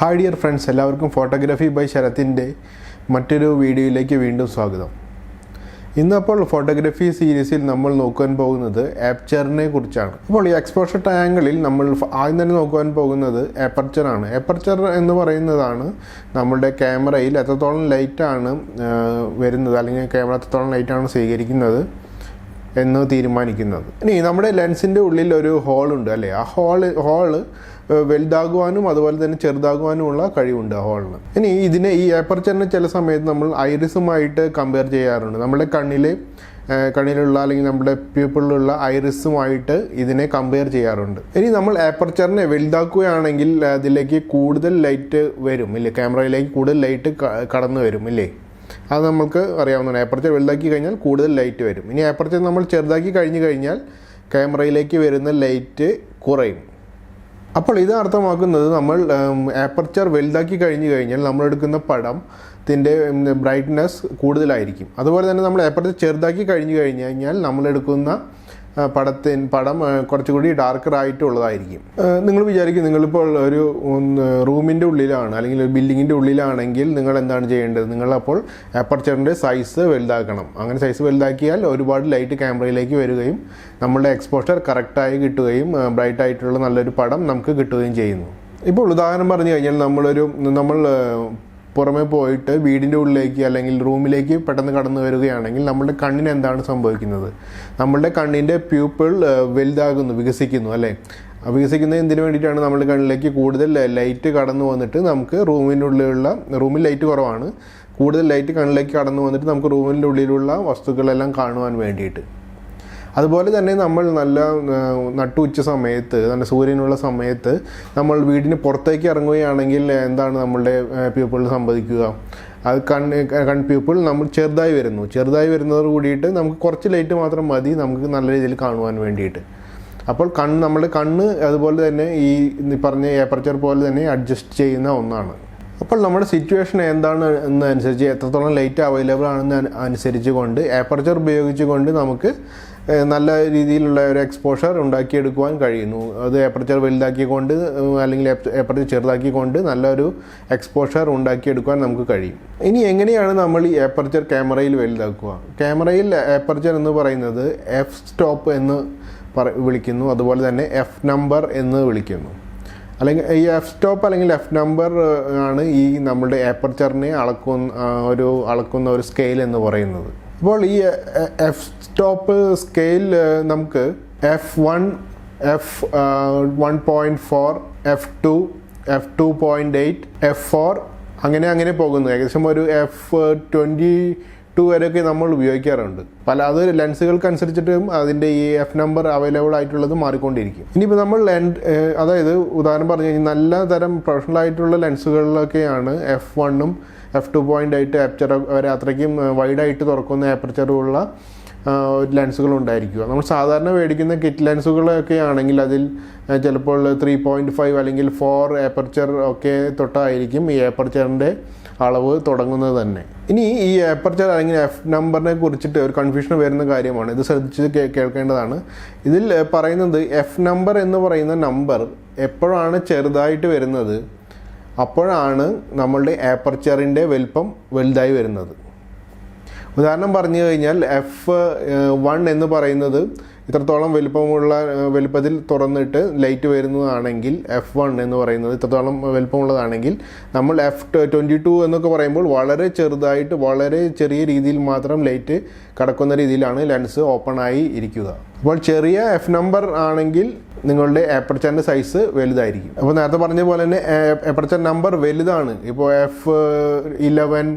Hi dear friends, എല്ലാവർക്കും photography by ശരത്തിൻ്റെ മറ്റൊരു വീഡിയോയിലേക്ക് വീണ്ടും സ്വാഗതം. ഇന്നപ്പോൾ ഫോട്ടോഗ്രാഫി സീരീസിൽ നമ്മൾ നോക്കാൻ പോകുന്നത് ആപ്പർച്ചറിനെ കുറിച്ചാണ്. അപ്പോൾ ഈ എക്സ്പോഷർ ട്രയാങ്കിളിൽ നമ്മൾ ആദ്യം തന്നെ നോക്കാൻ പോകുന്നത് ആപ്പർച്ചറാണ്. ആപ്പർച്ചർ എന്ന് പറയുന്നതാണ് നമ്മളുടെ ക്യാമറയിൽ എത്രത്തോളം ലൈറ്റാണ് വരുന്നത്, അല്ലെങ്കിൽ ക്യാമറ എത്രത്തോളം ലൈറ്റാണ് സ്വീകരിക്കുന്നത് എന്ന് തീരുമാനിക്കുന്നത്. ഇനി നമ്മുടെ ലെൻസിൻ്റെ ഉള്ളിൽ ഒരു ഹോളുണ്ട് അല്ലേ, ആ ഹോള് വലുതാകുവാനും അതുപോലെ തന്നെ ചെറുതാകുവാനുമുള്ള കഴിവുണ്ട് ആ ഹോളിന്. ഇനി ഈ ആപ്പർച്ചറിനെ ചില സമയത്ത് നമ്മൾ ഐറിസുമായിട്ട് കമ്പയർ ചെയ്യാറുണ്ട്. നമ്മുടെ കണ്ണിലുള്ള അല്ലെങ്കിൽ നമ്മുടെ പ്യൂപ്പിളിലുള്ള ഐറിസുമായിട്ട് ഇതിനെ കമ്പയർ ചെയ്യാറുണ്ട്. ഇനി നമ്മൾ ആപ്പർച്ചറിനെ വലുതാക്കുകയാണെങ്കിൽ അതിലേക്ക് കൂടുതൽ ലൈറ്റ് വരും ഇല്ലേ, ക്യാമറയിലേക്ക് കൂടുതൽ ലൈറ്റ് കടന്നു വരും ഇല്ലേ, അത് നമുക്ക് അറിയാവുന്നതാണ്. ആപ്പർച്ചർ വലുതാക്കി കഴിഞ്ഞാൽ കൂടുതൽ ലൈറ്റ് വരും. ഇനി ആപ്പർച്ചർ നമ്മൾ ചെറുതാക്കി കഴിഞ്ഞാൽ ക്യാമറയിലേക്ക് വരുന്ന ലൈറ്റ് കുറയും. അപ്പോൾ ഇത് അർത്ഥമാക്കുന്നത് നമ്മൾ ആപ്പർച്ചർ വലുതാക്കി കഴിഞ്ഞാൽ നമ്മളെടുക്കുന്ന പടത്തിൻ്റെ ബ്രൈറ്റ്നെസ് കൂടുതലായിരിക്കും. അതുപോലെ തന്നെ നമ്മൾ ആപ്പർച്ചർ ചെറുതാക്കി കഴിഞ്ഞാൽ നമ്മളെടുക്കുന്ന പടം കുറച്ചുകൂടി ഡാർക്കർ ആയിട്ടുള്ളതായിരിക്കും. നിങ്ങൾ വിചാരിക്കും, നിങ്ങളിപ്പോൾ ഒരു റൂമിൻ്റെ ഉള്ളിലാണ് അല്ലെങ്കിൽ ഒരു ബിൽഡിങ്ങിൻ്റെ ഉള്ളിലാണെങ്കിൽ നിങ്ങൾ എന്താണ് ചെയ്യേണ്ടത്? നിങ്ങളപ്പോൾ ആപ്പർച്ചറിൻ്റെ സൈസ് വലുതാക്കണം. അങ്ങനെ സൈസ് വലുതാക്കിയാൽ ഒരുപാട് ലൈറ്റ് ക്യാമറയിലേക്ക് വരികയും നമ്മളുടെ എക്സ്പോഷർ കറക്റ്റായി കിട്ടുകയും ബ്രൈറ്റ് ആയിട്ടുള്ള നല്ലൊരു പടം നമുക്ക് കിട്ടുകയും ചെയ്യുന്നു. ഇപ്പോൾ ഉദാഹരണം പറഞ്ഞു കഴിഞ്ഞാൽ നമ്മൾ പുറമെ പോയിട്ട് വീടിൻ്റെ ഉള്ളിലേക്ക് അല്ലെങ്കിൽ റൂമിലേക്ക് പെട്ടെന്ന് കടന്നു വരികയാണെങ്കിൽ നമ്മുടെ കണ്ണിന് എന്താണ് സംഭവിക്കുന്നത്? നമ്മളുടെ കണ്ണിൻ്റെ പ്യൂപ്പിൾ വികസിക്കുന്നു അല്ലേ. വികസിക്കുന്നത് എന്തിനു വേണ്ടിയിട്ടാണ്? നമ്മുടെ കണ്ണിലേക്ക് കൂടുതൽ ലൈറ്റ് കടന്നു വന്നിട്ട് നമുക്ക് റൂമിൽ ലൈറ്റ് കുറവാണ്, കൂടുതൽ ലൈറ്റ് കണ്ണിലേക്ക് കടന്നു വന്നിട്ട് നമുക്ക് റൂമിൻ്റെ ഉള്ളിലുള്ള വസ്തുക്കളെല്ലാം കാണുവാൻ വേണ്ടിയിട്ട്. അതുപോലെ തന്നെ നമ്മൾ നല്ല നട്ടുച്ച സമയത്ത്, നല്ല സൂര്യനുള്ള സമയത്ത് നമ്മൾ വീടിന് പുറത്തേക്ക് ഇറങ്ങുകയാണെങ്കിൽ എന്താണ് നമ്മളുടെ പ്യൂപ്പിളിൽ സംഭവിക്കുക? അത് പ്യൂപ്പിൾ നമ്മൾ ചെറുതായി വരുന്നതോട് കൂടിയിട്ട് നമുക്ക് കുറച്ച് ലൈറ്റ് മാത്രം മതി നമുക്ക് നല്ല രീതിയിൽ കാണുവാൻ വേണ്ടിയിട്ട്. അപ്പോൾ നമ്മുടെ കണ്ണ് അതുപോലെ തന്നെ ഈ പറഞ്ഞ ആപ്പർച്ചർ പോലെ തന്നെ അഡ്ജസ്റ്റ് ചെയ്യുന്ന ഒന്നാണ്. അപ്പോൾ നമ്മുടെ സിറ്റുവേഷൻ എന്താണ് എന്നനുസരിച്ച്, എത്രത്തോളം ലൈറ്റ് അവൈലബിൾ ആണെന്ന് അനുസരിച്ച് കൊണ്ട് ആപ്പർച്ചർ ഉപയോഗിച്ചുകൊണ്ട് നമുക്ക് നല്ല രീതിയിലുള്ള ഒരു എക്സ്പോഷർ ഉണ്ടാക്കിയെടുക്കുവാൻ കഴിയുന്നു. അത് ആപ്പർച്ചർ വലുതാക്കിക്കൊണ്ട് അല്ലെങ്കിൽ ആപ്പർച്ചർ ചെറുതാക്കിക്കൊണ്ട് നല്ലൊരു എക്സ്പോഷർ ഉണ്ടാക്കിയെടുക്കുവാൻ നമുക്ക് കഴിയും. ഇനി എങ്ങനെയാണ് നമ്മൾ ഈ ആപ്പർച്ചർ ക്യാമറയിൽ വലുതാക്കുക? ക്യാമറയിൽ ആപ്പർച്ചർ എന്ന് പറയുന്നത് എഫ് സ്റ്റോപ്പ് എന്ന് വിളിക്കുന്നു, അതുപോലെ തന്നെ എഫ് നമ്പർ എന്ന് വിളിക്കുന്നു. അല്ലെങ്കിൽ ഈ എഫ് സ്റ്റോപ്പ് അല്ലെങ്കിൽ എഫ് നമ്പർ ആണ് ഈ നമ്മുടെ ആപ്പർച്ചറിനെ അളക്കുന്ന ഒരു സ്കെയിൽ എന്ന് പറയുന്നത്. അപ്പോൾ ഈ എഫ് സ്റ്റോപ്പ് സ്കെയിൽ നമുക്ക് F1, F1.4, F2, F2.8, F4 അങ്ങനെ പോകുന്നു. ഏകദേശം ഒരു F22 വരെയൊക്കെ നമ്മൾ ഉപയോഗിക്കാറുണ്ട്. അത് ലെൻസുകൾക്ക് അനുസരിച്ചിട്ടും അതിൻ്റെ ഈ എഫ് നമ്പർ അവൈലബിൾ ആയിട്ടുള്ളത് മാറിക്കൊണ്ടിരിക്കും. ഇനിയിപ്പോൾ നമ്മൾ അതായത് ഉദാഹരണം പറഞ്ഞു കഴിഞ്ഞാൽ നല്ല തരം പ്രൊഫഷണൽ ആയിട്ടുള്ള ലെൻസുകളിലൊക്കെയാണ് F1ഉം F2.8 ആപ്പർച്ചർ വരെ അത്രയ്ക്കും വൈഡായിട്ട് തുറക്കുന്ന ആപ്പർച്ചറുള്ള ലെൻസുകൾ ഉണ്ടായിരിക്കുക. നമ്മൾ സാധാരണ മേടിക്കുന്ന കിറ്റ് ലെൻസുകളൊക്കെ ആണെങ്കിൽ അതിൽ ചിലപ്പോൾ 3.5 അല്ലെങ്കിൽ 4 ആപ്പർച്ചർ ഒക്കെ തൊട്ടായിരിക്കും ഈ ആപ്പർച്ചറിൻ്റെ അളവ് തുടങ്ങുന്നത് തന്നെ. ഇനി ഈ ആപ്പർച്ചർ അല്ലെങ്കിൽ എഫ് നമ്പറിനെ കുറിച്ചിട്ട് ഒരു കൺഫ്യൂഷൻ വരുന്ന കാര്യമാണ്, ഇത് ശ്രദ്ധിച്ച് കേൾക്കേണ്ടതാണ്. ഇതിൽ പറയുന്നത് എഫ് നമ്പർ എന്ന് പറയുന്ന നമ്പർ എപ്പോഴാണ് ചെറുതായിട്ട് വരുന്നത്, അപ്പോഴാണ് നമ്മളുടെ ആപ്പർച്ചറിൻ്റെ വലിപ്പം വലുതായി വരുന്നത്. ഉദാഹരണം പറഞ്ഞു കഴിഞ്ഞാൽ F1 എന്ന് പറയുന്നത് ഇത്രത്തോളം വലിപ്പത്തിൽ തുറന്നിട്ട് ലൈറ്റ് വരുന്നതാണെങ്കിൽ F1 എന്ന് പറയുന്നത് ഇത്രത്തോളം വലിപ്പമുള്ളതാണെങ്കിൽ നമ്മൾ F22 എന്നൊക്കെ പറയുമ്പോൾ വളരെ ചെറുതായിട്ട് വളരെ ചെറിയ രീതിയിൽ മാത്രം ലൈറ്റ് കടക്കുന്ന രീതിയിലാണ് ലെൻസ് ഓപ്പൺ ആയി ഇരിക്കുക. അപ്പോൾ ചെറിയ എഫ് നമ്പർ ആണെങ്കിൽ നിങ്ങളുടെ ആപ്പർച്ചറിൻ്റെ സൈസ് വലുതായിരിക്കും. അപ്പോൾ നേരത്തെ പറഞ്ഞ പോലെ തന്നെ ആപ്പർച്ചർ നമ്പർ വലുതാണ്. ഇപ്പോൾ F11,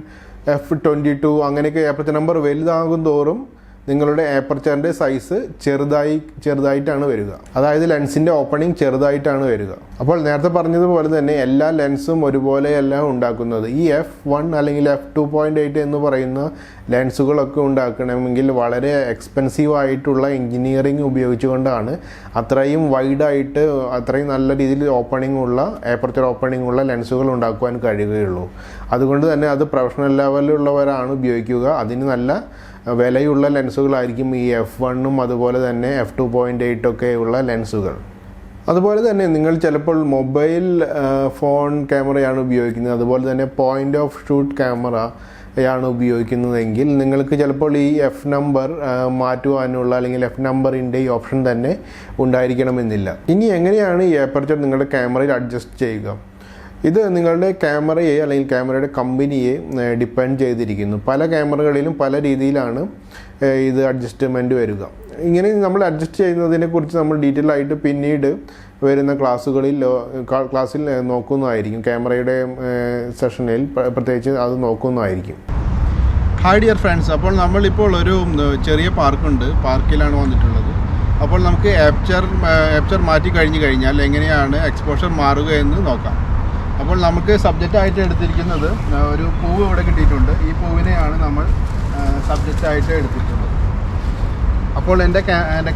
F22 അങ്ങനെയൊക്കെ ആപ്പർച്ചർ നമ്പർ വലുതാകും തോറും നിങ്ങളുടെ ആപ്പർച്ചറിൻ്റെ സൈസ് ചെറുതായിട്ടാണ് വരിക. അതായത് ലെൻസിൻ്റെ ഓപ്പണിംഗ് ചെറുതായിട്ടാണ് വരിക. അപ്പോൾ നേരത്തെ പറഞ്ഞതുപോലെ തന്നെ എല്ലാ ലെൻസും ഒരുപോലെയല്ല ഉണ്ടാക്കുന്നത്. ഈ F1 അല്ലെങ്കിൽ F2.8 എന്ന് പറയുന്ന ലെൻസുകളൊക്കെ ഉണ്ടാക്കണമെങ്കിൽ വളരെ എക്സ്പെൻസീവ് ആയിട്ടുള്ള എൻജിനീയറിംഗ് ഉപയോഗിച്ചുകൊണ്ടാണ് അത്രയും വൈഡായിട്ട് അത്രയും നല്ല രീതിയിൽ ആപ്പർച്ചർ ഓപ്പണിംഗ് ഉള്ള ലെൻസുകൾ ഉണ്ടാക്കുവാൻ കഴിയുകയുള്ളൂ. അതുകൊണ്ട് തന്നെ അത് പ്രൊഫഷണൽ ലെവലിലുള്ളവരാണ് ഉപയോഗിക്കുക. അതിന് നല്ല വിലയുള്ള ലെൻസുകളായിരിക്കും ഈ F1ഉം അതുപോലെ തന്നെ F2.8 ഒക്കെ ഉള്ള ലെൻസുകൾ. അതുപോലെ തന്നെ നിങ്ങൾ ചിലപ്പോൾ മൊബൈൽ ഫോൺ ക്യാമറയാണ് ഉപയോഗിക്കുന്നത്, അതുപോലെ തന്നെ പോയിൻ്റ് ഓഫ് ഷൂട്ട് ക്യാമറയാണ് ഉപയോഗിക്കുന്നതെങ്കിൽ നിങ്ങൾക്ക് ചിലപ്പോൾ ഈ എഫ് നമ്പർ മാറ്റുവാനുള്ള അല്ലെങ്കിൽ എഫ് നമ്പറിൻ്റെ ഈ ഓപ്ഷൻ തന്നെ ഉണ്ടായിരിക്കണമെന്നില്ല. ഇനി എങ്ങനെയാണ് ഈ അപ്പർച്ചർ നിങ്ങളുടെ ക്യാമറയിൽ അഡ്ജസ്റ്റ് ചെയ്യുക? ഇത് നിങ്ങളുടെ ക്യാമറയെ അല്ലെങ്കിൽ ക്യാമറയുടെ കമ്പനിയെ ഡിപ്പെൻഡ് ചെയ്തിരിക്കുന്നു. പല ക്യാമറകളിലും പല രീതിയിലാണ് ഇത് അഡ്ജസ്റ്റ്മെൻറ്റ് വരിക. ഇങ്ങനെ നമ്മൾ അഡ്ജസ്റ്റ് ചെയ്യുന്നതിനെക്കുറിച്ച് നമ്മൾ ഡീറ്റെയിൽ ആയിട്ട് പിന്നീട് വരുന്ന ക്ലാസ്സിൽ നോക്കുന്നതായിരിക്കും. ക്യാമറയുടെ സെഷനിൽ പ്രത്യേകിച്ച് അത് നോക്കുന്നതായിരിക്കും. ഹായ് ഡിയർ ഫ്രണ്ട്സ്, അപ്പോൾ നമ്മളിപ്പോൾ ഒരു ചെറിയ പാർക്കിലാണ് വന്നിട്ടുള്ളത്. അപ്പോൾ നമുക്ക് ആപ്പർച്ചർ മാറ്റി കഴിഞ്ഞാൽ എങ്ങനെയാണ് എക്സ്പോഷർ മാറുക എന്ന് നോക്കാം. അപ്പോൾ നമുക്ക് സബ്ജക്റ്റായിട്ട് എടുത്തിരിക്കുന്നത് ഒരു പൂവ് ഇവിടെ കിട്ടിയിട്ടുണ്ട്. ഈ പൂവിനെയാണ് നമ്മൾ സബ്ജക്റ്റായിട്ട് എടുത്തിട്ടുള്ളത്. അപ്പോൾ എൻ്റെ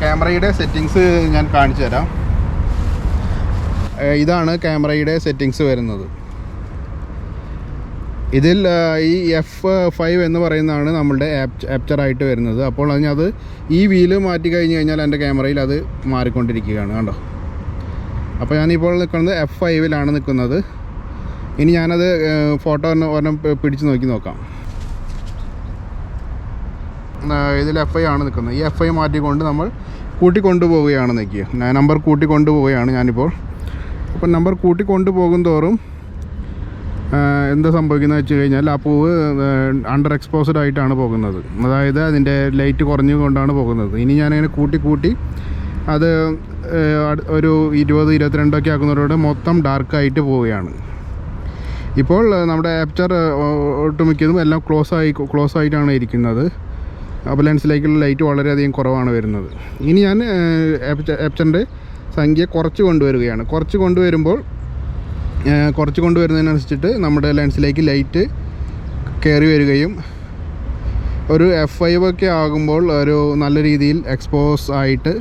ക്യാമറയുടെ സെറ്റിങ്സ് ഞാൻ കാണിച്ചു തരാം. ഇതാണ് ക്യാമറയുടെ സെറ്റിങ്സ് വരുന്നത്. ഇതിൽ ഈ F5 എന്ന് പറയുന്നതാണ് നമ്മളുടെ ആപ്പർച്ചറായിട്ട് വരുന്നത്. അപ്പോൾ അത് ഈ വീല് മാറ്റി കഴിഞ്ഞാൽ എൻ്റെ ക്യാമറയിൽ അത് മാറിക്കൊണ്ടിരിക്കുകയാണ്, കണ്ടോ. അപ്പോൾ ഞാനിപ്പോൾ നിൽക്കുന്നത് F5 നിൽക്കുന്നത്. ഇനി ഞാനത് ഫോട്ടോ ഒരെണ്ണം പിടിച്ച് നോക്കാം. ഇതിൽ F5 നിൽക്കുന്നത്. ഈ F5 മാറ്റിക്കൊണ്ട് നമ്മൾ കൂട്ടിക്കൊണ്ടുപോവുകയാണ്. നമ്പർ കൂട്ടിക്കൊണ്ടുപോവുകയാണ് ഞാനിപ്പോൾ. അപ്പോൾ നമ്പർ കൂട്ടിക്കൊണ്ടുപോകും തോറും എന്താ സംഭവിക്കുന്നത് വെച്ച് കഴിഞ്ഞാൽ ആ പൂവ് അണ്ടർ എക്സ്പോസ്ഡ് ആയിട്ടാണ് പോകുന്നത്. അതായത് അതിൻ്റെ ലൈറ്റ് കുറഞ്ഞുകൊണ്ടാണ് പോകുന്നത്. ഇനി ഞാനങ്ങനെ കൂട്ടി അത് ഒരു 20-22 ആക്കുന്നവരോട് മൊത്തം ഡാർക്കായിട്ട് പോവുകയാണ്. ഇപ്പോൾ നമ്മുടെ ആപ്പർച്ചർ ഒട്ടുമിക്കതും എല്ലാം ക്ലോസ് ആയിട്ടാണ് ഇരിക്കുന്നത്. അപ്പോൾ ലെൻസിലേക്കുള്ള ലൈറ്റ് വളരെയധികം കുറവാണ് വരുന്നത്. ഇനി ഞാൻ ആപ്പർച്ചറിൻ്റെ സംഖ്യ കുറച്ച് കൊണ്ടുവരികയാണ്. കുറച്ച് കൊണ്ടുവരുന്നതിനനുസരിച്ചിട്ട് നമ്മുടെ ലെൻസിലേക്ക് ലൈറ്റ് കയറി വരികയും ഒരു F5 ഒക്കെ ആകുമ്പോൾ ഒരു നല്ല രീതിയിൽ എക്സ്പോസ് ആയിട്ട്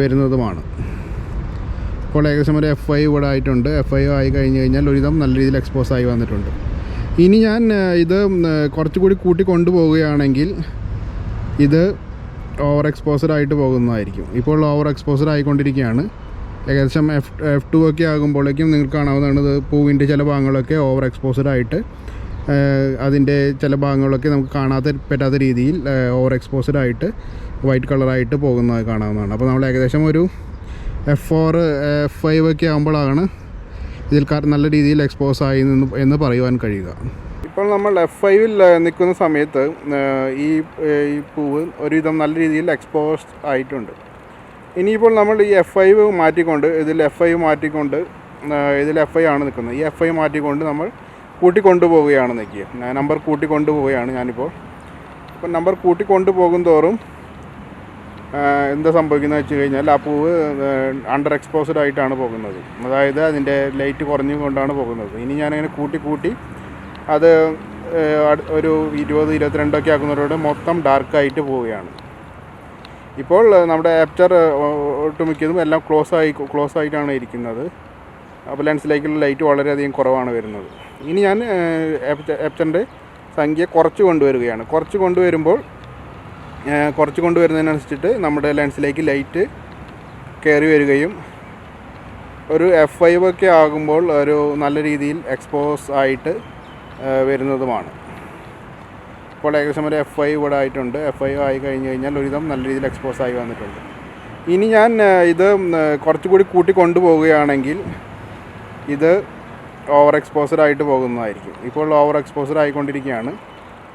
വരുന്നതുമാണ്. ഇപ്പോൾ ഏകദേശം ഒരു F5 ഇവിടെ ആയിട്ടുണ്ട്. F5 ആയി കഴിഞ്ഞാൽ ഒരുവിധം നല്ല രീതിയിൽ എക്സ്പോസ് ആയി വന്നിട്ടുണ്ട്. ഇനി ഞാൻ ഇത് കുറച്ചുകൂടി കൂട്ടി കൊണ്ടുപോവുകയാണെങ്കിൽ ഇത് ഓവർ എക്സ്പോസർ ആയിട്ട് പോകുന്നതായിരിക്കും. ഇപ്പോൾ ഓവർ എക്സ്പോസർ ആയിക്കൊണ്ടിരിക്കുകയാണ്. ഏകദേശം F2 ഒക്കെ ആകുമ്പോഴേക്കും നിങ്ങൾക്ക് കാണാവുന്നതാണ് ഇത് പൂവിൻ്റെ ചില ഭാഗങ്ങളൊക്കെ ഓവർ എക്സ്പോസഡ് ആയിട്ട് അതിൻ്റെ ചില ഭാഗങ്ങളൊക്കെ നമുക്ക് പറ്റാത്ത രീതിയിൽ ഓവർ എക്സ്പോസഡ് ആയിട്ട് വൈറ്റ് കളറായിട്ട് പോകുന്നത് കാണാവുന്നതാണ്. അപ്പോൾ നമ്മൾ ഏകദേശം ഒരു F4 F5 ഒക്കെ ആകുമ്പോഴാണ് ഇതിൽ നല്ല രീതിയിൽ എക്സ്പോസ് ആയി എന്ന് പറയുവാൻ കഴിയുക. ഇപ്പോൾ നമ്മൾ F5 നിൽക്കുന്ന സമയത്ത് ഈ പൂവ് ഒരുവിധം നല്ല രീതിയിൽ എക്സ്പോസ്ഡ് ആയിട്ടുണ്ട്. ഇനിയിപ്പോൾ നമ്മൾ ഈ F5 മാറ്റിക്കൊണ്ട് ഇതിൽ F5 നിൽക്കുന്നത്. ഈ F5 മാറ്റിക്കൊണ്ട് നമ്മൾ കൂട്ടിക്കൊണ്ടുപോവുകയാണ് നമ്പർ കൂട്ടിക്കൊണ്ടുപോവുകയാണ് ഞാനിപ്പോൾ. അപ്പോൾ നമ്പർ കൂട്ടിക്കൊണ്ടുപോകും തോറും എന്താ സംഭവിക്കുന്നത് വെച്ച് കഴിഞ്ഞാൽ ആ പൂവ് അണ്ടർ എക്സ്പോസ്ഡ് ആയിട്ടാണ് പോകുന്നത്. അതായത് അതിൻ്റെ ലൈറ്റ് കുറഞ്ഞുകൊണ്ടാണ് പോകുന്നത്. ഇനി ഞാനങ്ങനെ കൂട്ടി അത് ഒരു 20-22 ഒക്കെ ആക്കുന്നവരോട് മൊത്തം ഡാർക്കായിട്ട് പോവുകയാണ്. ഇപ്പോൾ നമ്മുടെ ആപ്പർച്ചർ ഒട്ടുമിക്കതും എല്ലാം ക്ലോസ് ആയിട്ടാണ് ഇരിക്കുന്നത്. അപ്പോൾ ലെൻസിലേക്കുള്ള ലൈറ്റ് വളരെയധികം കുറവാണ് വരുന്നത്. ഇനി ഞാൻ ആപ്പർച്ചറിൻ്റെ സംഖ്യ കുറച്ച് കൊണ്ടുവരുന്നതിനനുസരിച്ചിട്ട് നമ്മുടെ ലെൻസിലേക്ക് ലൈറ്റ് കയറി വരികയും ഒരു F5 ഒക്കെ ആകുമ്പോൾ ഒരു നല്ല രീതിയിൽ എക്സ്പോസ് ആയിട്ട് വരുന്നതുമാണ്. ഇപ്പോൾ ഏകദേശം ഒരു F5 ഇവിടെ ആയിട്ടുണ്ട്. F5 ആയി കഴിഞ്ഞാൽ ഒരുവിധം നല്ല രീതിയിൽ എക്സ്പോസ് ആയി വന്നിട്ടുണ്ട്. ഇനി ഞാൻ ഇത് കുറച്ചുകൂടി കൂട്ടി കൊണ്ടുപോവുകയാണെങ്കിൽ ഇത് ഓവർ എക്സ്പോസർ ആയിട്ട് പോകുന്നതായിരിക്കും. ഇപ്പോൾ ഓവർ എക്സ്പോസർ ആയിക്കൊണ്ടിരിക്കുകയാണ്.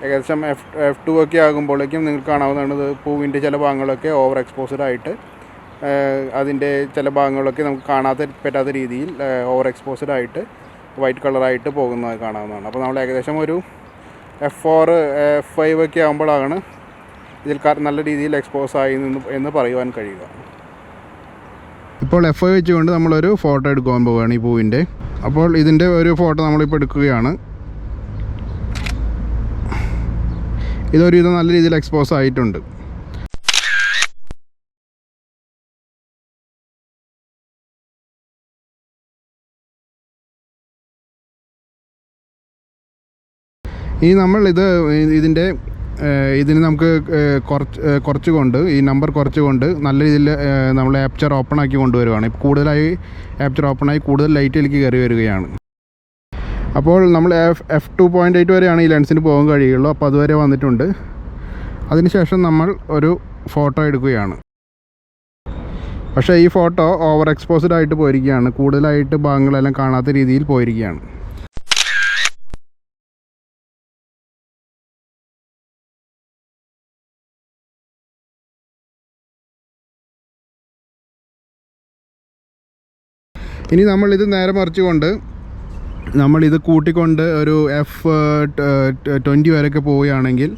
ഏകദേശം F2 ഒക്കെ ആകുമ്പോഴേക്കും നിങ്ങൾക്ക് കാണാവുന്നതാണ് പൂവിൻ്റെ ചില ഭാഗങ്ങളൊക്കെ ഓവർ എക്സ്പോസഡ് ആയിട്ട് അതിൻ്റെ ചില ഭാഗങ്ങളൊക്കെ നമുക്ക് പറ്റാത്ത രീതിയിൽ ഓവർ എക്സ്പോസഡ് ആയിട്ട് വൈറ്റ് കളറായിട്ട് പോകുന്നത് കാണാവുന്നതാണ്. അപ്പോൾ നമ്മൾ ഏകദേശം ഒരു F4 F5 ഒക്കെ ആകുമ്പോഴാണ് ഇതിൽ നല്ല രീതിയിൽ എക്സ്പോസ് ആയി എന്ന് പറയുവാൻ കഴിയുക. ഇപ്പോൾ F5 വെച്ചുകൊണ്ട് നമ്മളൊരു ഫോട്ടോ എടുക്കാൻ പോവുകയാണ് ഈ പൂവിൻ്റെ. അപ്പോൾ ഇതിൻ്റെ ഒരു ഫോട്ടോ നമ്മളിപ്പോൾ എടുക്കുകയാണ്. ഇതൊരുവിധം നല്ല രീതിയിൽ എക്സ്പോസ് ആയിട്ടുണ്ട്. ഇനി നമ്മൾ ഇതിൻ്റെ ഇതിന് നമുക്ക് കുറച്ചുകൊണ്ട് ഈ നമ്പർ കുറച്ചുകൊണ്ട് നല്ല രീതിയിൽ നമ്മൾ ആപ്പർച്ചർ ഓപ്പൺ ആക്കി കൊണ്ടുവരുവാണ്. കൂടുതലായി ആപ്പർച്ചർ ഓപ്പണായി കൂടുതൽ ലൈറ്റിലേക്ക് കയറി വരികയാണ്. അപ്പോൾ നമ്മൾ f2.8 വരെയാണ് ഈ ലെൻസിന് പോകാൻ കഴിയുള്ളൂ. അപ്പോൾ അതുവരെ വന്നിട്ടുണ്ട്. അതിനുശേഷം നമ്മൾ ഒരു ഫോട്ടോ എടുക്കുകയാണ്. പക്ഷേ ഈ ഫോട്ടോ ഓവർ എക്സ്പോസ്ഡ് ആയിട്ട് പോയിരിക്കുകയാണ്. കൂടുതലായിട്ട് ഭാഗങ്ങളെല്ലാം കാണാത്ത രീതിയിൽ പോയിരിക്കുകയാണ്. ഇനി നമ്മളിത് നേരെ മറിച്ചുകൊണ്ട് നമ്മളിത് കൂട്ടിക്കൊണ്ട് ഒരു F20 വരെയൊക്കെ പോവുകയാണെങ്കിൽ,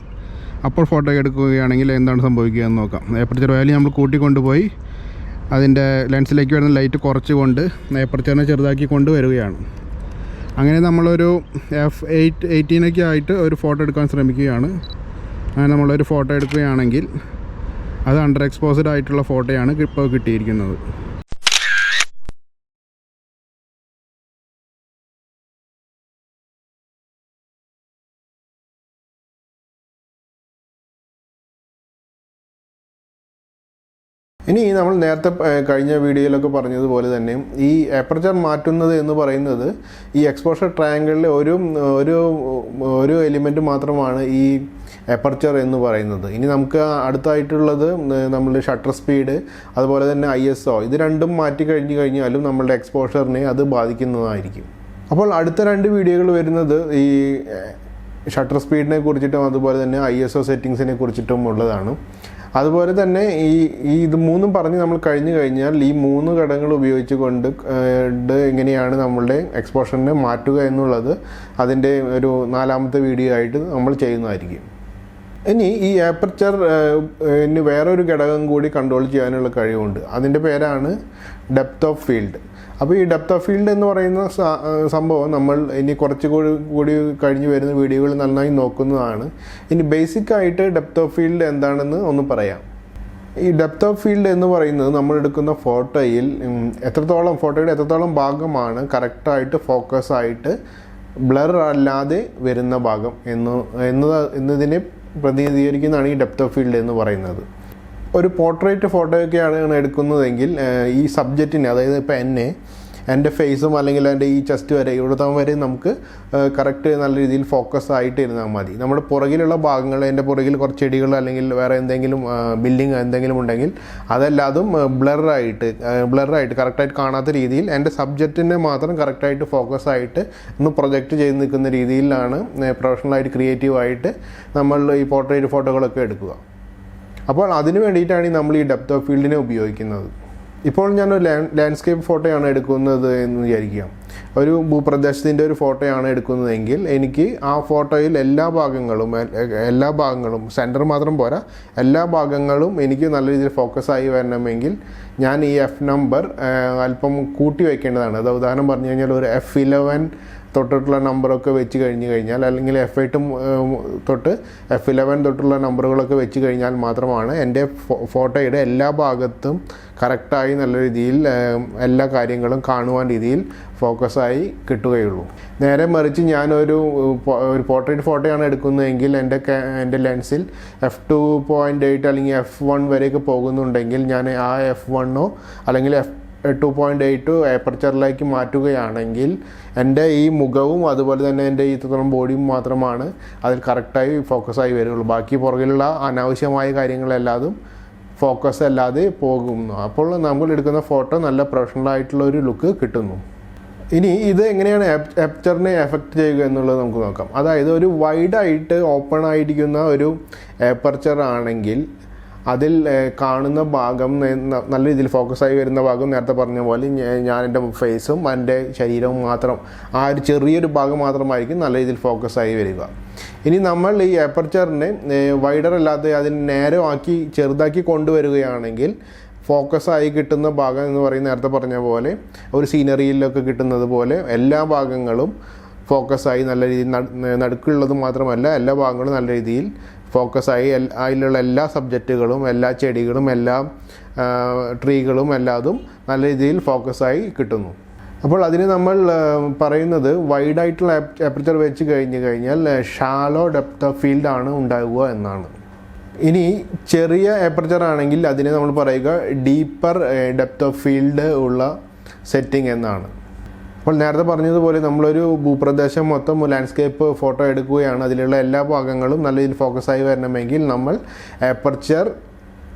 അപ്പോൾ ഫോട്ടോ എടുക്കുകയാണെങ്കിൽ എന്താണ് സംഭവിക്കുക എന്ന് നോക്കാം. ഏപ്പർച്ചർ വാല്യൂ നമ്മൾ കൂട്ടിക്കൊണ്ടുപോയി അതിൻ്റെ ലെൻസിലേക്ക് വരുന്ന ലൈറ്റ് കുറച്ചുകൊണ്ട് ഏപ്പർച്ചറിനെ ചെറുതാക്കി കൊണ്ട് വരികയാണ്. അങ്ങനെ നമ്മളൊരു F18 ആയിട്ട് ഒരു ഫോട്ടോ എടുക്കാൻ ശ്രമിക്കുകയാണ്. അങ്ങനെ നമ്മളൊരു ഫോട്ടോ എടുക്കുകയാണെങ്കിൽ അത് അണ്ടർ എക്സ്പോസ്ഡ് ആയിട്ടുള്ള ഫോട്ടോയാണ് ഇപ്പോൾ കിട്ടിയിരിക്കുന്നത്. ഇനി നമ്മൾ നേരത്തെ കഴിഞ്ഞ വീഡിയോയിലൊക്കെ പറഞ്ഞതുപോലെ തന്നെ ഈ അപ്പർച്ചർ മാറ്റുന്നത് എന്ന് പറയുന്നത് ഈ എക്സ്പോഷർ ട്രയാങ്കിളിലെ ഒരു എലിമെൻറ്റ് മാത്രമാണ് ഈ അപ്പർച്ചർ എന്ന് പറയുന്നത്. ഇനി നമുക്ക് അടുത്തായിട്ടുള്ളത് നമ്മൾ ഷട്ടർ സ്പീഡ്, അതുപോലെ തന്നെ ISO, ഇത് രണ്ടും മാറ്റി കഴിഞ്ഞാലും നമ്മളുടെ എക്സ്പോഷറിനെ അത് ബാധിക്കുന്നതായിരിക്കും. അപ്പോൾ അടുത്ത 2 വീഡിയോകൾ വരുന്നത് ഈ ഷട്ടർ സ്പീഡിനെ കുറിച്ചിട്ടും അതുപോലെ തന്നെ ISO സെറ്റിങ്സിനെ കുറിച്ചിട്ടും ഉള്ളതാണ്. അതുപോലെ തന്നെ ഇത് മൂന്നും പറഞ്ഞ് നമ്മൾ കഴിഞ്ഞാൽ ഈ 3 ഘടകങ്ങൾ ഉപയോഗിച്ചുകൊണ്ട് എങ്ങനെയാണ് നമ്മളുടെ എക്സ്പോഷറിനെ മാറ്റുക എന്നുള്ളത് അതിൻ്റെ ഒരു 4ാമത്തെ വീഡിയോ ആയിട്ട് നമ്മൾ ചെയ്യുന്നതായിരിക്കും. ഇനി ഈ ആപ്പർച്ചർ വേറൊരു ഘടകം കൂടി കൺട്രോൾ ചെയ്യാനുള്ള കഴിവുണ്ട്. അതിൻ്റെ പേരാണ് ഡെപ്ത് ഓഫ് ഫീൽഡ്. അപ്പോൾ ഈ ഡെപ്ത് ഓഫ് ഫീൽഡ് എന്ന് പറയുന്ന സംഭവം നമ്മൾ ഇനി കുറച്ചുകൂടി കഴിഞ്ഞ് വരുന്ന വീഡിയോകൾ നന്നായി നോക്കുന്നതാണ്. ഇനി ബേസിക്കായിട്ട് ഡെപ്ത് ഓഫ് ഫീൽഡ് എന്താണെന്ന് ഒന്ന് പറയാം. ഈ ഡെപ്ത് ഓഫ് ഫീൽഡ് എന്ന് പറയുന്നത് നമ്മൾ എടുക്കുന്ന ഫോട്ടോയിൽ ഫോട്ടോയുടെ എത്രത്തോളം ഭാഗമാണ് കറക്റ്റായിട്ട് ഫോക്കസ് ആയിട്ട് ബ്ലർ അല്ലാതെ വരുന്ന ഭാഗം എന്നതിനെ പ്രതിനിധീകരിക്കുന്നതാണ് ഈ ഡെപ്ത് ഓഫ് ഫീൽഡ് എന്ന് പറയുന്നത്. ഒരു പോർട്രേറ്റ് ഫോട്ടോയൊക്കെയാണ് എടുക്കുന്നതെങ്കിൽ ഈ സബ്ജക്റ്റിനെ, അതായത് ഇപ്പോൾ എൻ്റെ ഫേസും അല്ലെങ്കിൽ എൻ്റെ ഈ ചെസ്റ്റ് വരെ ഇവിടുത്തെ വരെ നമുക്ക് കറക്റ്റ് നല്ല രീതിയിൽ ഫോക്കസ് ആയിട്ട് ഇരുന്നാൽ മതി. നമ്മുടെ പുറകിലുള്ള ഭാഗങ്ങൾ, എൻ്റെ പുറകിൽ കുറച്ച് ചെടികൾ അല്ലെങ്കിൽ വേറെ എന്തെങ്കിലും ബിൽഡിംഗ് എന്തെങ്കിലും ഉണ്ടെങ്കിൽ അതെല്ലാതും ബ്ലറായിട്ട് കറക്റ്റായിട്ട് കാണാത്ത രീതിയിൽ എൻ്റെ സബ്ജക്റ്റിനെ മാത്രം കറക്റ്റായിട്ട് ഫോക്കസ് ആയിട്ട് ഒന്ന് പ്രൊജക്റ്റ് ചെയ്ത് നിൽക്കുന്ന രീതിയിലാണ് പ്രൊഫഷണലായിട്ട് ക്രിയേറ്റീവായിട്ട് നമ്മൾ ഈ പോർട്രേറ്റ് ഫോട്ടോകളൊക്കെ എടുക്കുക. അപ്പോൾ അതിന് വേണ്ടിയിട്ടാണ് നമ്മൾ ഈ ഡെപ്ത് ഓഫ് ഫീൽഡിനെ ഉപയോഗിക്കുന്നത്. ഇപ്പോൾ ഞാനൊരു ലാൻഡ്സ്കേപ്പ് ഫോട്ടോയാണ് എടുക്കുന്നത് എന്ന് വിചാരിക്കുക. ഒരു ഭൂപ്രദേശത്തിൻ്റെ ഒരു ഫോട്ടോയാണ് എടുക്കുന്നതെങ്കിൽ എനിക്ക് ആ ഫോട്ടോയിൽ എല്ലാ ഭാഗങ്ങളും സെൻറ്റർ മാത്രം പോരാ, എല്ലാ ഭാഗങ്ങളും എനിക്ക് നല്ല രീതിയിൽ ഫോക്കസായി വരണമെങ്കിൽ ഞാൻ ഈ F നമ്പർ അല്പം കൂട്ടി വയ്ക്കേണ്ടതാണ്. അത് ഉദാഹരണം പറഞ്ഞു കഴിഞ്ഞാൽ ഒരു F11 തൊട്ടിട്ടുള്ള നമ്പറൊക്കെ വെച്ച് കഴിഞ്ഞാൽ, അല്ലെങ്കിൽ F8 തൊട്ട് F11 തൊട്ടുള്ള നമ്പറുകളൊക്കെ വെച്ച് കഴിഞ്ഞാൽ മാത്രമാണ് എൻ്റെ ഫോട്ടോയുടെ എല്ലാ ഭാഗത്തും കറക്റ്റായി നല്ല രീതിയിൽ എല്ലാ കാര്യങ്ങളും കാണുവാൻ രീതിയിൽ ഫോക്കസായി കിട്ടുകയുള്ളൂ. നേരെ മറിച്ച് ഞാനൊരു പോർട്രേറ്റ് ഫോട്ടോയാണ് എടുക്കുന്നതെങ്കിൽ എൻ്റെ ലെൻസിൽ F2.8 അല്ലെങ്കിൽ F1 വരെയൊക്കെ പോകുന്നുണ്ടെങ്കിൽ ഞാൻ ആ F1 അല്ലെങ്കിൽ F2.8 ഏപ്പർച്ചറിലേക്ക് മാറ്റുകയാണെങ്കിൽ എൻ്റെ ഈ മുഖവും അതുപോലെ തന്നെ എൻ്റെ ഈ ഇത്രത്തോളം ബോഡിയും മാത്രമാണ് അതിൽ കറക്റ്റായി ഫോക്കസായി വരികയുള്ളൂ. ബാക്കി പുറകിലുള്ള അനാവശ്യമായ കാര്യങ്ങളെല്ലാതും ഫോക്കസ് അല്ലാതെ പോകുന്നു. അപ്പോൾ നമ്മൾ എടുക്കുന്ന ഫോട്ടോ നല്ല പ്രൊഫഷണലായിട്ടുള്ള ഒരു ലുക്ക് കിട്ടുന്നു. ഇനി ഇത് എങ്ങനെയാണ് ആപ്പർച്ചറിനെ എഫക്റ്റ് ചെയ്യുക എന്നുള്ളത് നമുക്ക് നോക്കാം. അതായത് ഒരു വൈഡായിട്ട് ഓപ്പൺ ആയിരിക്കുന്ന ഒരു ആപ്പർച്ചർ ആണെങ്കിൽ അതിൽ കാണുന്ന ഭാഗം നല്ല രീതിയിൽ ഫോക്കസായി വരുന്ന ഭാഗം നേരത്തെ പറഞ്ഞ പോലെ ഞാൻ എൻ്റെ ഫേസും എൻ്റെ ശരീരവും മാത്രം, ആ ഒരു ചെറിയൊരു ഭാഗം മാത്രമായിരിക്കും നല്ല രീതിയിൽ ഫോക്കസായി വരിക. ഇനി നമ്മൾ ഈ ആപ്പർച്ചറിനെ വൈഡർ അല്ലാതെ അതിന് നേരെ ചെറുതാക്കി കൊണ്ടുവരികയാണെങ്കിൽ ഫോക്കസായി കിട്ടുന്ന ഭാഗം എന്ന് പറയുന്നത് നേരത്തെ പറഞ്ഞ പോലെ ഒരു സീനറിയിലൊക്കെ കിട്ടുന്നത് പോലെ എല്ലാ ഭാഗങ്ങളും ഫോക്കസായി നല്ല രീതിയിൽ നടുക്കുള്ളത് മാത്രമല്ല എല്ലാ ഭാഗങ്ങളും നല്ല രീതിയിൽ ഫോക്കസായി അതിലുള്ള എല്ലാ സബ്ജക്റ്റുകളും എല്ലാ ചെടികളും എല്ലാ ട്രീകളും എല്ലാതും നല്ല രീതിയിൽ ഫോക്കസായി കിട്ടുന്നു. അപ്പോൾ അതിന് നമ്മൾ പറയുന്നത് വൈഡായിട്ടുള്ള അപ്പർച്ചർ വെച്ച് കഴിഞ്ഞാൽ ഷാലോ ഡെപ്ത് ഓഫ് ഫീൽഡ് ആണ് ഉണ്ടാവുക എന്നാണ്. ഇനി ചെറിയ അപ്പർച്ചർ ആണെങ്കിൽ അതിനെ നമ്മൾ പറയുക ഡീപ്പർ ഡെപ്ത് ഓഫ് ഫീൽഡ് ഉള്ള സെറ്റിംഗ് എന്നാണ്. അപ്പോൾ നേരത്തെ പറഞ്ഞതുപോലെ നമ്മളൊരു ഭൂപ്രദേശം മൊത്തം ലാൻഡ്സ്കേപ്പ് ഫോട്ടോ എടുക്കുകയാണ്, അതിലുള്ള എല്ലാ ഭാഗങ്ങളും നല്ല രീതിയിൽ ഫോക്കസായി വരണമെങ്കിൽ നമ്മൾ അപ്പർച്ചർ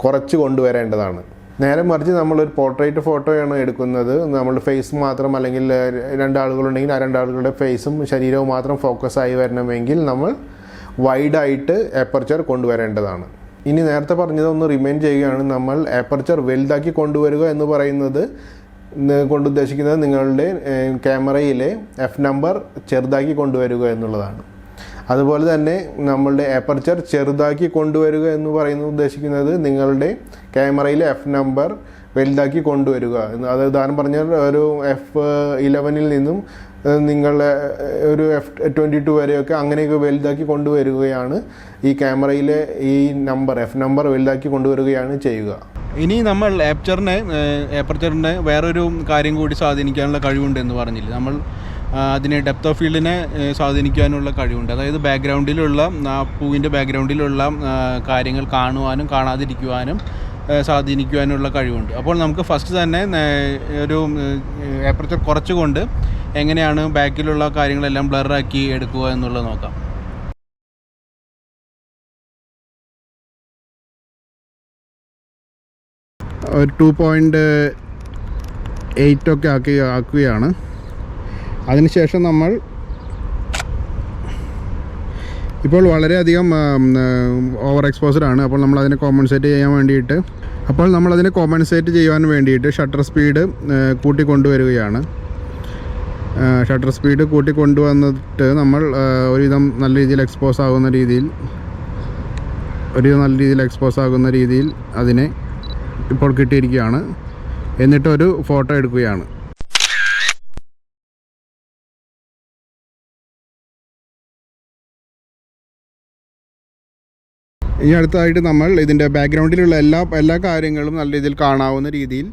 കുറച്ച് കൊണ്ടുവരേണ്ടതാണ്. നേരെ മറിച്ച് നമ്മളൊരു പോർട്രേറ്റ് ഫോട്ടോയാണ് എടുക്കുന്നത്, നമ്മളുടെ ഫേസ് മാത്രം അല്ലെങ്കിൽ രണ്ടാളുകളുണ്ടെങ്കിൽ ആ രണ്ടാളുകളുടെ ഫേസും ശരീരവും മാത്രം ഫോക്കസായി വരണമെങ്കിൽ നമ്മൾ വൈഡായിട്ട് അപ്പർച്ചർ കൊണ്ടുവരേണ്ടതാണ്. ഇനി നേരത്തെ പറഞ്ഞതൊന്ന് റിമൈൻഡ് ചെയ്യുകയാണ്, നമ്മൾ അപ്പർച്ചർ വലുതാക്കി കൊണ്ടുവരിക എന്ന് പറയുന്നത് കൊണ്ട് ഉദ്ദേശിക്കുന്നത് നിങ്ങളുടെ ക്യാമറയിലെ എഫ് നമ്പർ ചെറുതാക്കി കൊണ്ടുവരിക എന്നുള്ളതാണ്. അതുപോലെ തന്നെ നമ്മളുടെ അപ്പർച്ചർ ചെറുതാക്കി കൊണ്ടുവരിക എന്ന് പറയുന്നത് ഉദ്ദേശിക്കുന്നത് നിങ്ങളുടെ ക്യാമറയിലെ എഫ് നമ്പർ വലുതാക്കി കൊണ്ടുവരിക. അത് ഉദാഹരണം പറഞ്ഞാൽ ഒരു F11 നിന്നും നിങ്ങളുടെ ഒരു F22 വരെയൊക്കെ അങ്ങനെയൊക്കെ വലുതാക്കി കൊണ്ടുവരികയാണ് ഈ ക്യാമറയിലെ ഈ നമ്പർ എഫ് നമ്പർ വലുതാക്കി കൊണ്ടുവരികയാണ് ചെയ്യുക. ഇനി നമ്മൾ ഏപ്പർച്ചറിനെ വേറൊരു കാര്യം കൂടി സ്വാധീനിക്കാനുള്ള കഴിവുണ്ട് എന്ന് പറഞ്ഞില്ലേ, നമ്മൾ അതിനെ ഡെപ്ത് ഓഫ് ഫീൽഡിനെ സ്വാധീനിക്കാനുള്ള കഴിവുണ്ട്. അതായത് ബാക്ക്ഗ്രൗണ്ടിലുള്ള ആ പൂവിൻ്റെ ബാക്ക്ഗ്രൗണ്ടിലുള്ള കാര്യങ്ങൾ കാണുവാനും കാണാതിരിക്കുവാനും സ്വാധീനിക്കുവാനുള്ള കഴിവുണ്ട്. അപ്പോൾ നമുക്ക് ഫസ്റ്റ് തന്നെ ഒരു ഏപ്പർച്ചർ കുറച്ചുകൊണ്ട് എങ്ങനെയാണ് ബാക്കിലുള്ള കാര്യങ്ങളെല്ലാം ബ്ലറാക്കി എടുക്കുക എന്നുള്ളത് നോക്കാം. ഒരു 2.8 ഒക്കെ ആക്കുകയാണ്. അതിനുശേഷം നമ്മൾ ഇപ്പോൾ വളരെയധികം ഓവർ എക്സ്പോസ്ഡ് ആണ്. അപ്പോൾ നമ്മളതിനെ കോമ്പൻസേറ്റ് ചെയ്യാൻ വേണ്ടിയിട്ട് ഷട്ടർ സ്പീഡ് കൂട്ടിക്കൊണ്ടുവരികയാണ്. ഷട്ടർ സ്പീഡ് കൂട്ടിക്കൊണ്ടുവന്നിട്ട് നമ്മൾ ഒരുവിധം നല്ല രീതിയിൽ എക്സ്പോസ് ആകുന്ന രീതിയിൽ അതിനെ ഇപ്പോൾ കിട്ടിയിരിക്കുകയാണ്. എന്നിട്ടൊരു ഫോട്ടോ എടുക്കുകയാണ്. ഇനി അടുത്തതായിട്ട് നമ്മൾ ഇതിൻ്റെ ബാക്ക്ഗ്രൗണ്ടിലുള്ള എല്ലാ കാര്യങ്ങളും നല്ല രീതിയിൽ കാണാവുന്ന രീതിയിൽ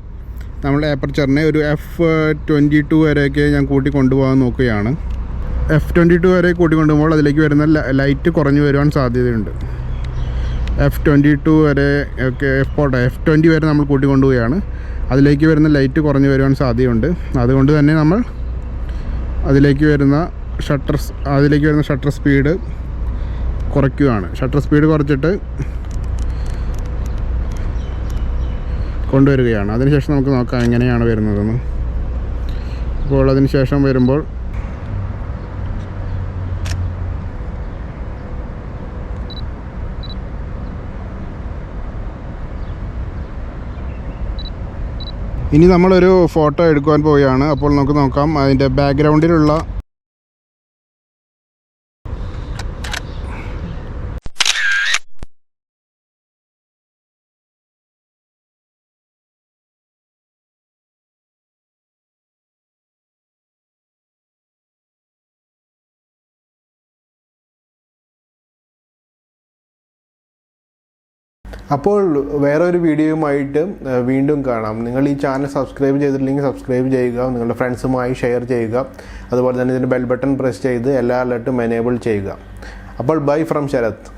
നമ്മൾ ഏപ്പർച്ചറിനെ ഒരു F22 വരെയൊക്കെ ഞാൻ കൂട്ടിക്കൊണ്ടുപോകാൻ നോക്കുകയാണ്. F22 വരെ കൂട്ടിക്കൊണ്ടുപോകുമ്പോൾ അതിലേക്ക് വരുന്ന ലൈറ്റ് കുറഞ്ഞു വരുവാൻ സാധ്യതയുണ്ട്. F22 വരെ ഒക്കെ F20 വരെ നമ്മൾ കൂട്ടിക്കൊണ്ടുപോവുകയാണ്. അതിലേക്ക് വരുന്ന ലൈറ്റ് കുറഞ്ഞു വരുവാൻ സാധ്യതയുണ്ട്. അതുകൊണ്ട് തന്നെ നമ്മൾ അതിലേക്ക് വരുന്ന ഷട്ടർ സ്പീഡ് കുറയ്ക്കുകയാണ്. ഷട്ടർ സ്പീഡ് കുറച്ചിട്ട് കൊണ്ടുവരികയാണ്. അതിനുശേഷം നമുക്ക് നോക്കാം എങ്ങനെയാണ് വരുന്നതെന്ന്. അപ്പോൾ അതിനുശേഷം വരുമ്പോൾ ഇനി നമ്മളൊരു ഫോട്ടോ എടുക്കുവാൻ പോവുകയാണ്. അപ്പോൾ നമുക്ക് നോക്കാം അതിൻ്റെ ബാക്ക്ഗ്രൗണ്ടിലുള്ള അപ്പോൾ വേറൊരു വീഡിയോയുമായിട്ട് വീണ്ടും കാണാം. നിങ്ങൾ ഈ ചാനൽ സബ്സ്ക്രൈബ് ചെയ്തിട്ടില്ലെങ്കിൽ സബ്സ്ക്രൈബ് ചെയ്യുക, നിങ്ങളുടെ ഫ്രണ്ട്സുമായി ഷെയർ ചെയ്യുക, അതുപോലെ തന്നെ ഇതിൻ്റെ ബെൽ ബട്ടൺ പ്രസ് ചെയ്ത് എല്ലാ അലർട്ടും എനേബിൾ ചെയ്യുക. അപ്പോൾ ബൈ ഫ്രം ശരത്.